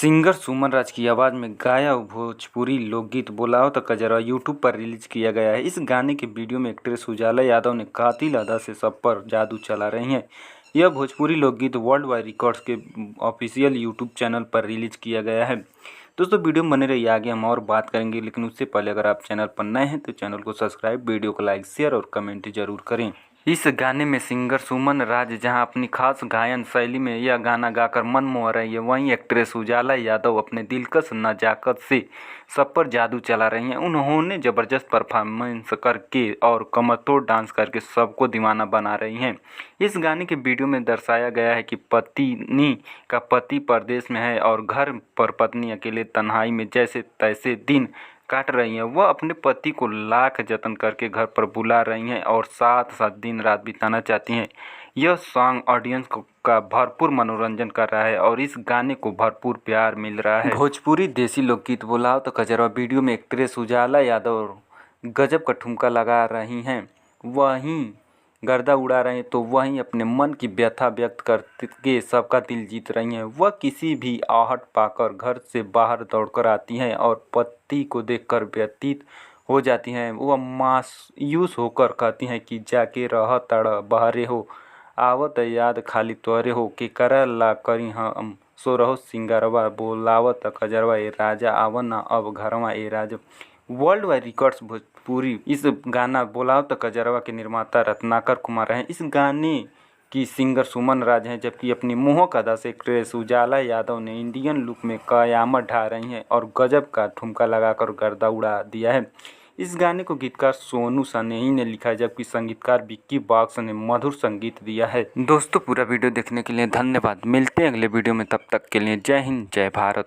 Singer सुमन राज की आवाज़ में गाया भोजपुरी लोकगीत बोलाओ त कजरवा यूट्यूब पर रिलीज किया गया है। इस गाने के वीडियो में एक्ट्रेस उजाला यादव ने कातिल अदा से सब पर जादू चला रही हैं। यह भोजपुरी लोकगीत वर्ल्ड वाइड रिकॉर्ड्स के ऑफिशियल यूट्यूब चैनल पर रिलीज किया गया है। दोस्तों वीडियो में बने रहिए, आगे हम और बात करेंगे, लेकिन उससे पहले अगर आप चैनल पर नए हैं तो चैनल को सब्सक्राइब, वीडियो को लाइक, शेयर और कमेंट जरूर करें। इस गाने में सिंगर सुमन राज जहां अपनी खास गायन शैली में यह गाना गाकर मन मोह रही है, वहीं एक्ट्रेस उजाला यादव अपने दिलकश नजाकत से सब पर जादू चला रही हैं। उन्होंने ज़बरदस्त परफॉर्मेंस करके और कमरतोड़ डांस करके सबको दीवाना बना रही हैं। इस गाने के वीडियो में दर्शाया गया है कि पत्नी का पति परदेश में है और घर पर पत्नी अकेले तन्हाई में जैसे तैसे दिन काट रही हैं। वह अपने पति को लाख जतन करके घर पर बुला रही हैं और साथ साथ दिन रात बिताना चाहती हैं। यह सॉन्ग ऑडियंस का भरपूर मनोरंजन कर रहा है और इस गाने को भरपूर प्यार मिल रहा है। भोजपुरी देसी लोकगीत बोलाओ तो कजरवा वीडियो में एक्ट्रेस उजाला यादव गजब का ठुमका लगा रही हैं, वहीं गर्दा उड़ा रहे हैं, तो वहीं अपने मन की व्यथा व्यक्त करके सबका दिल जीत रही हैं। वह किसी भी आहट पाकर घर से बाहर दौड़कर आती हैं और पति को देखकर व्यतीत हो जाती हैं। वह मायूस होकर कहती हैं कि जाके रह तड़ बहरे हो, आवत याद खाली तोरे हो, के कर ला करी हम सो रहो सिंगरवा, बोलावत कजरवा ए राजा, आवन अब घरवा ए राजा। वर्ल्ड वाइड रिकॉर्ड्स भोजपुरी इस गाना बोलाओ तो कजरवा के निर्माता रत्नाकर कुमार हैं। इस गाने की सिंगर सुमन राज हैं, जबकि अपनी मोहक अदा से एक्ट्रेस उजाला यादव ने इंडियन लुक में कयामत ढा रही हैं और गजब का ठुमका लगाकर गर्दा उड़ा दिया है। इस गाने को गीतकार सोनू सनेही ने लिखा है, जबकि संगीतकार विक्की बॉक्स ने मधुर संगीत दिया है। दोस्तों पूरा वीडियो देखने के लिए धन्यवाद। मिलते हैं अगले वीडियो में, तब तक के लिए जय हिंद, जय भारत।